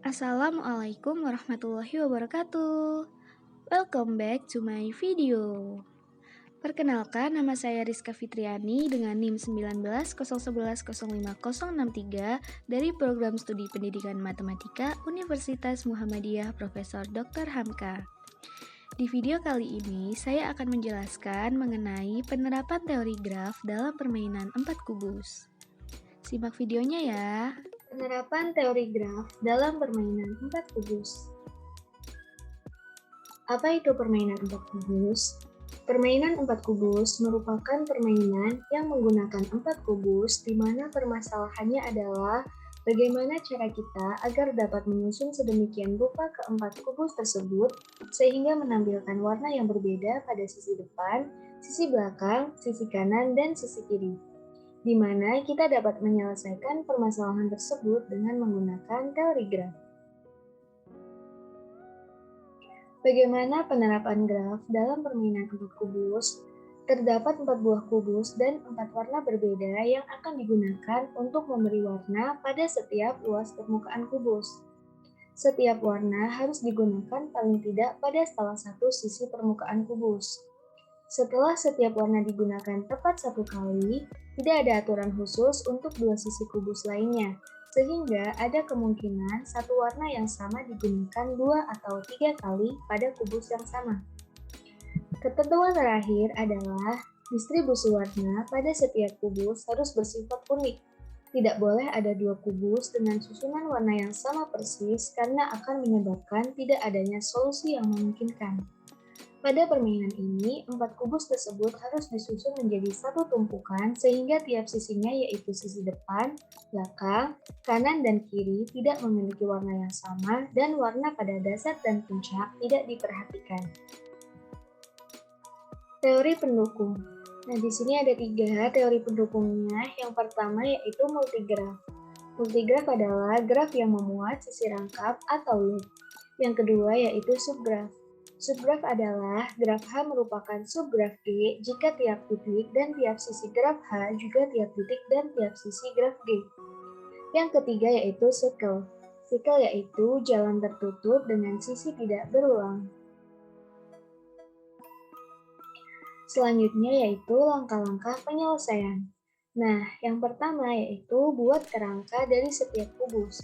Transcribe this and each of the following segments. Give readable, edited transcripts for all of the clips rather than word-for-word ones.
Assalamualaikum warahmatullahi wabarakatuh. Welcome back to my video. Perkenalkan, nama saya Rizka Fitriani dengan NIM 1901105063 dari Program Studi Pendidikan Matematika Universitas Muhammadiyah Profesor Dr. Hamka. Di video kali ini, saya akan menjelaskan mengenai penerapan teori graf dalam permainan 4 kubus. Simak videonya ya. Penerapan teori graf dalam permainan 4 kubus. Apa itu permainan 4 kubus? Permainan 4 kubus merupakan permainan yang menggunakan 4 kubus di mana permasalahannya adalah bagaimana cara kita agar dapat menyusun sedemikian rupa keempat kubus tersebut sehingga menampilkan warna yang berbeda pada sisi depan, sisi belakang, sisi kanan, dan sisi kiri, di mana kita dapat menyelesaikan permasalahan tersebut dengan menggunakan teori graf. Bagaimana penerapan graf dalam permainan 4 kubus? Terdapat 4 buah kubus dan 4 warna berbeda yang akan digunakan untuk memberi warna pada setiap luas permukaan kubus. Setiap warna harus digunakan paling tidak pada salah satu sisi permukaan kubus. Setelah setiap warna digunakan tepat satu kali, tidak ada aturan khusus untuk dua sisi kubus lainnya, sehingga ada kemungkinan satu warna yang sama digunakan 2 atau 3 kali pada kubus yang sama. Ketentuan terakhir adalah distribusi warna pada setiap kubus harus bersifat unik. Tidak boleh ada 2 kubus dengan susunan warna yang sama persis karena akan menyebabkan tidak adanya solusi yang memungkinkan. Pada permainan ini, 4 kubus tersebut harus disusun menjadi satu tumpukan sehingga tiap sisinya yaitu sisi depan, belakang, kanan, dan kiri tidak memiliki warna yang sama dan warna pada dasar dan puncak tidak diperhatikan. Teori pendukung. Nah, di sini ada 3 teori pendukungnya. Yang pertama yaitu multigraf. Multigraf adalah graf yang memuat sisi rangkap atau loop. Yang kedua yaitu subgraf. Subgraf adalah graf H merupakan subgraf G jika tiap titik dan tiap sisi graf H juga tiap titik dan tiap sisi graf G. Yang ketiga yaitu circle. Circle yaitu jalan tertutup dengan sisi tidak berulang. Selanjutnya yaitu langkah-langkah penyelesaian. Nah, yang pertama yaitu buat kerangka dari setiap kubus.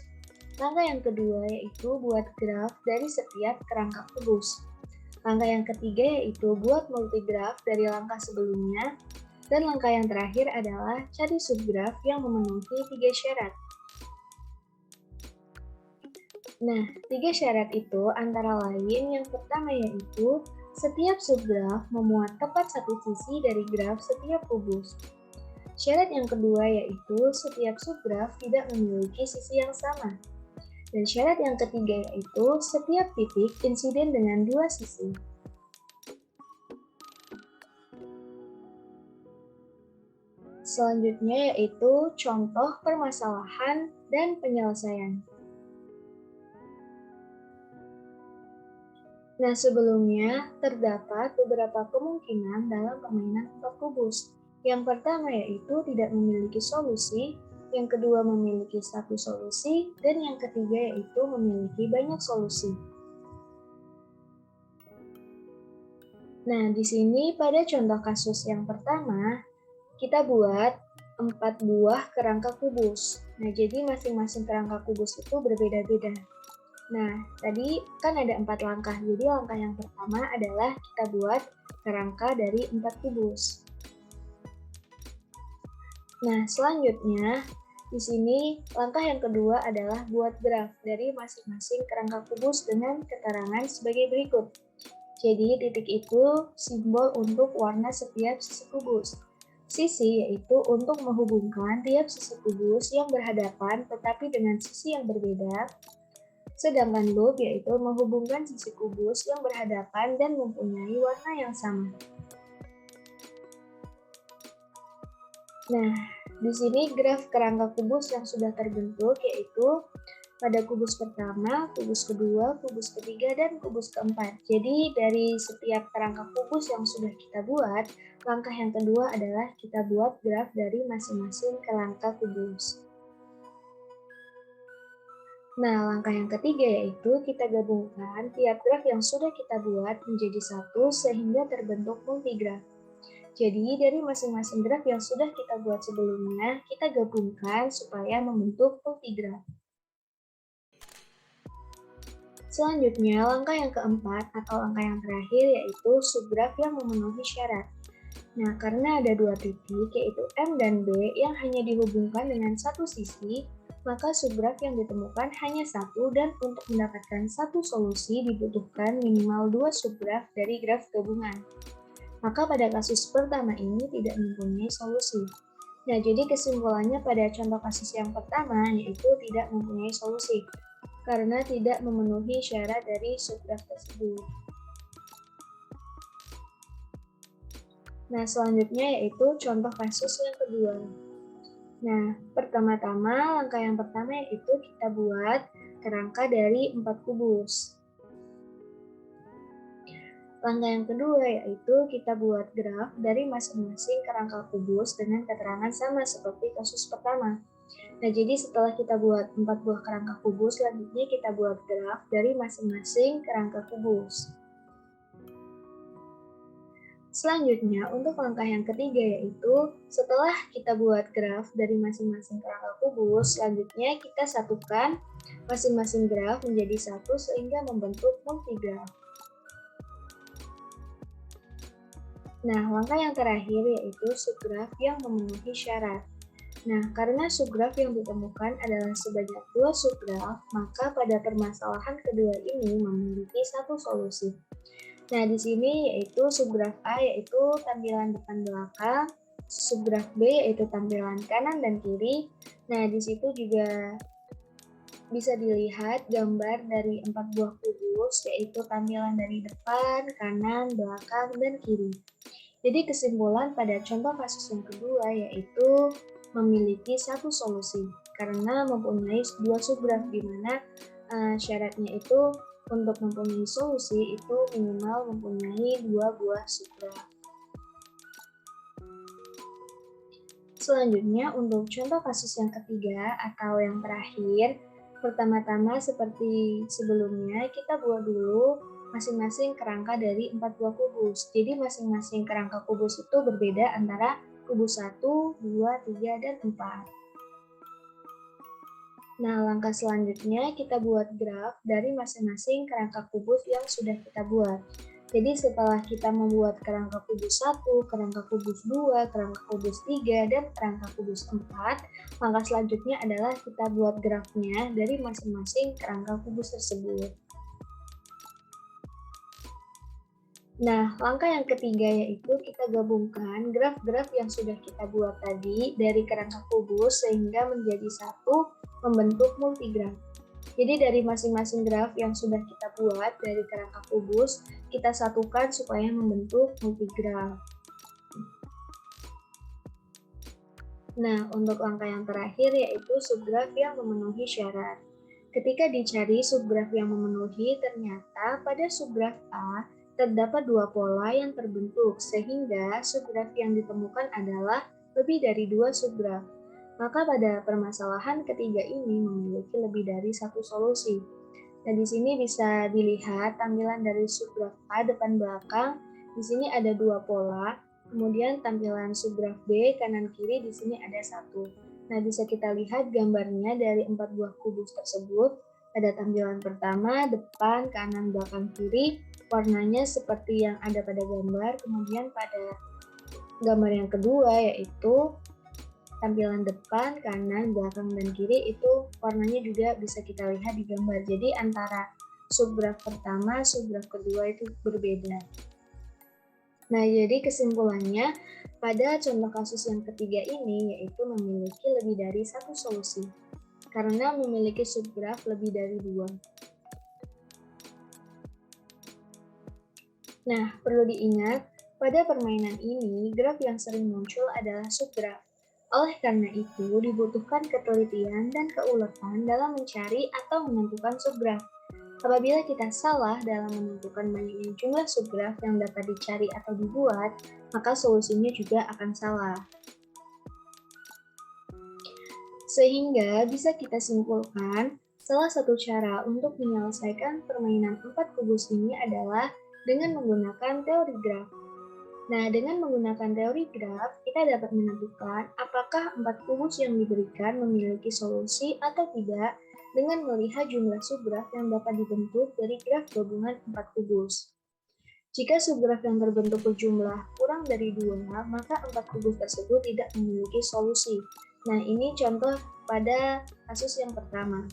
Langkah yang kedua yaitu buat graf dari setiap kerangka kubus. Langkah yang ketiga yaitu buat multigraf dari langkah sebelumnya, dan langkah yang terakhir adalah cari subgraf yang memenuhi 3 syarat. Nah, 3 syarat itu antara lain yang pertama yaitu setiap subgraf memuat tepat satu sisi dari graf setiap kubus. Syarat yang kedua yaitu setiap subgraf tidak memiliki sisi yang sama. Dan syarat yang ketiga yaitu setiap titik insiden dengan 2 sisi. Selanjutnya yaitu contoh permasalahan dan penyelesaian. Nah, sebelumnya terdapat beberapa kemungkinan dalam permainan 4 kubus. Yang pertama yaitu tidak memiliki solusi, yang kedua memiliki satu solusi, dan yang ketiga yaitu memiliki banyak solusi. Nah, di sini pada contoh kasus yang pertama, kita buat 4 buah kerangka kubus. Nah, jadi masing-masing kerangka kubus itu berbeda-beda. Nah, tadi kan ada 4 langkah, jadi langkah yang pertama adalah kita buat kerangka dari 4 kubus. Nah, selanjutnya di sini langkah yang kedua adalah buat graf dari masing-masing kerangka kubus dengan keterangan sebagai berikut. Jadi titik itu simbol untuk warna setiap sisi kubus. Sisi yaitu untuk menghubungkan tiap sisi kubus yang berhadapan tetapi dengan sisi yang berbeda. Sedangkan loop yaitu menghubungkan sisi kubus yang berhadapan dan mempunyai warna yang sama. Nah, di sini graf kerangka kubus yang sudah terbentuk yaitu pada kubus pertama, kubus kedua, kubus ketiga, dan kubus keempat. Jadi dari setiap kerangka kubus yang sudah kita buat, langkah yang kedua adalah kita buat graf dari masing-masing kerangka kubus. Nah, langkah yang ketiga yaitu kita gabungkan tiap graf yang sudah kita buat menjadi satu sehingga terbentuk multigraf. Jadi, dari masing-masing graf yang sudah kita buat sebelumnya, kita gabungkan supaya membentuk multigraf. Selanjutnya, langkah yang keempat atau langkah yang terakhir yaitu subgraf yang memenuhi syarat. Nah, karena ada dua titik, yaitu M dan B, yang hanya dihubungkan dengan satu sisi, maka subgraf yang ditemukan hanya satu dan untuk mendapatkan satu solusi dibutuhkan minimal dua subgraf dari graf gabungan. Maka pada kasus pertama ini tidak mempunyai solusi. Nah, jadi kesimpulannya pada contoh kasus yang pertama yaitu tidak mempunyai solusi, karena tidak memenuhi syarat dari subgraf tersebut. Nah, selanjutnya yaitu contoh kasus yang kedua. Nah, pertama-tama langkah yang pertama yaitu kita buat kerangka dari 4 kubus. Langkah yang kedua yaitu kita buat graf dari masing-masing kerangka kubus dengan keterangan sama seperti kasus pertama. Nah, jadi setelah kita buat 4 buah kerangka kubus, selanjutnya kita buat graf dari masing-masing kerangka kubus. Selanjutnya, untuk langkah yang ketiga yaitu setelah kita buat graf dari masing-masing kerangka kubus, selanjutnya kita satukan masing-masing graf menjadi satu sehingga membentuk multigraf. Nah, langkah yang terakhir yaitu subgraf yang memenuhi syarat. Nah, karena subgraf yang ditemukan adalah sebanyak dua subgraf, maka pada permasalahan kedua ini memiliki satu solusi. Nah, di sini yaitu subgraf A yaitu tampilan depan belakang, subgraf B yaitu tampilan kanan dan kiri. Nah, di situ juga bisa dilihat gambar dari 4 buah kubus yaitu tampilan dari depan, kanan, belakang, dan kiri. Jadi kesimpulan pada contoh kasus yang kedua yaitu memiliki satu solusi karena mempunyai dua subgraf di mana syaratnya itu untuk mempunyai solusi itu minimal mempunyai dua buah subgraf. Selanjutnya untuk contoh kasus yang ketiga atau yang terakhir, pertama-tama seperti sebelumnya kita buat dulu masing-masing kerangka dari 4 buah kubus. Jadi masing-masing kerangka kubus itu berbeda antara kubus 1, 2, 3, dan 4. Nah, langkah selanjutnya kita buat graf dari masing-masing kerangka kubus yang sudah kita buat. Jadi setelah kita membuat kerangka kubus 1, kerangka kubus 2, kerangka kubus 3, dan kerangka kubus 4, langkah selanjutnya adalah kita buat grafnya dari masing-masing kerangka kubus tersebut. Nah, langkah yang ketiga yaitu kita gabungkan graf-graf yang sudah kita buat tadi dari kerangka kubus sehingga menjadi satu membentuk multigraf. Jadi dari masing-masing graf yang sudah kita buat dari kerangka kubus, kita satukan supaya membentuk multigraf. Nah, untuk langkah yang terakhir yaitu subgraf yang memenuhi syarat. Ketika dicari subgraf yang memenuhi, ternyata pada subgraf A terdapat dua pola yang terbentuk, sehingga subgraf yang ditemukan adalah lebih dari dua subgraf. Maka pada permasalahan ketiga ini memiliki lebih dari satu solusi. Nah, di sini bisa dilihat tampilan dari subgraf A depan belakang. Di sini ada dua pola. Kemudian tampilan subgraf B kanan kiri di sini ada satu. Nah, bisa kita lihat gambarnya dari 4 buah kubus tersebut. Ada tampilan pertama, depan, kanan, belakang, kiri. Warnanya seperti yang ada pada gambar. Kemudian pada gambar yang kedua yaitu tampilan depan, kanan, belakang, dan kiri itu warnanya juga bisa kita lihat di gambar. Jadi antara subgraf pertama, subgraf kedua itu berbeda. Nah, jadi kesimpulannya pada contoh kasus yang ketiga ini yaitu memiliki lebih dari satu solusi karena memiliki subgraf lebih dari dua. Nah, perlu diingat pada permainan ini graf yang sering muncul adalah subgraf. Oleh karena itu, dibutuhkan ketelitian dan keuletan dalam mencari atau menentukan subgraf. Apabila kita salah dalam menentukan banyaknya jumlah subgraf yang dapat dicari atau dibuat, maka solusinya juga akan salah. Sehingga bisa kita simpulkan, Salah satu cara untuk menyelesaikan permainan empat kubus ini adalah dengan menggunakan teori graf. Nah, dengan menggunakan teori graf, kita dapat menentukan apakah empat kubus yang diberikan memiliki solusi atau tidak dengan melihat jumlah subgraf yang dapat dibentuk dari graf gabungan empat kubus. Jika subgraf yang terbentuk berjumlah kurang dari 2, maka empat kubus tersebut tidak memiliki solusi. Nah, ini contoh pada kasus yang pertama.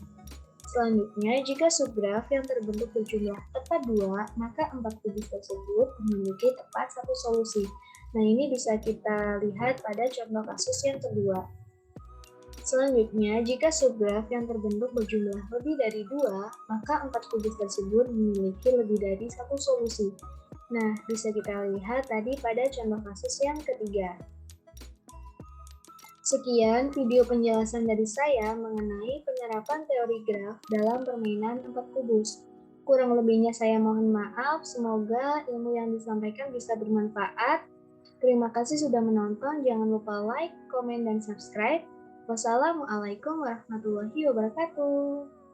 Selanjutnya, jika subgraf yang terbentuk berjumlah tepat 2, maka empat kubus tersebut memiliki tepat satu solusi. Nah, ini bisa kita lihat pada contoh kasus yang kedua. Selanjutnya, jika subgraf yang terbentuk berjumlah lebih dari 2, maka empat kubus tersebut memiliki lebih dari satu solusi. Nah, bisa kita lihat tadi pada contoh kasus yang ketiga. Sekian video penjelasan dari saya mengenai penerapan teori graf dalam permainan empat kubus. Kurang lebihnya saya mohon maaf, semoga ilmu yang disampaikan bisa bermanfaat. Terima kasih sudah menonton, jangan lupa like, komen, dan subscribe. Wassalamualaikum warahmatullahi wabarakatuh.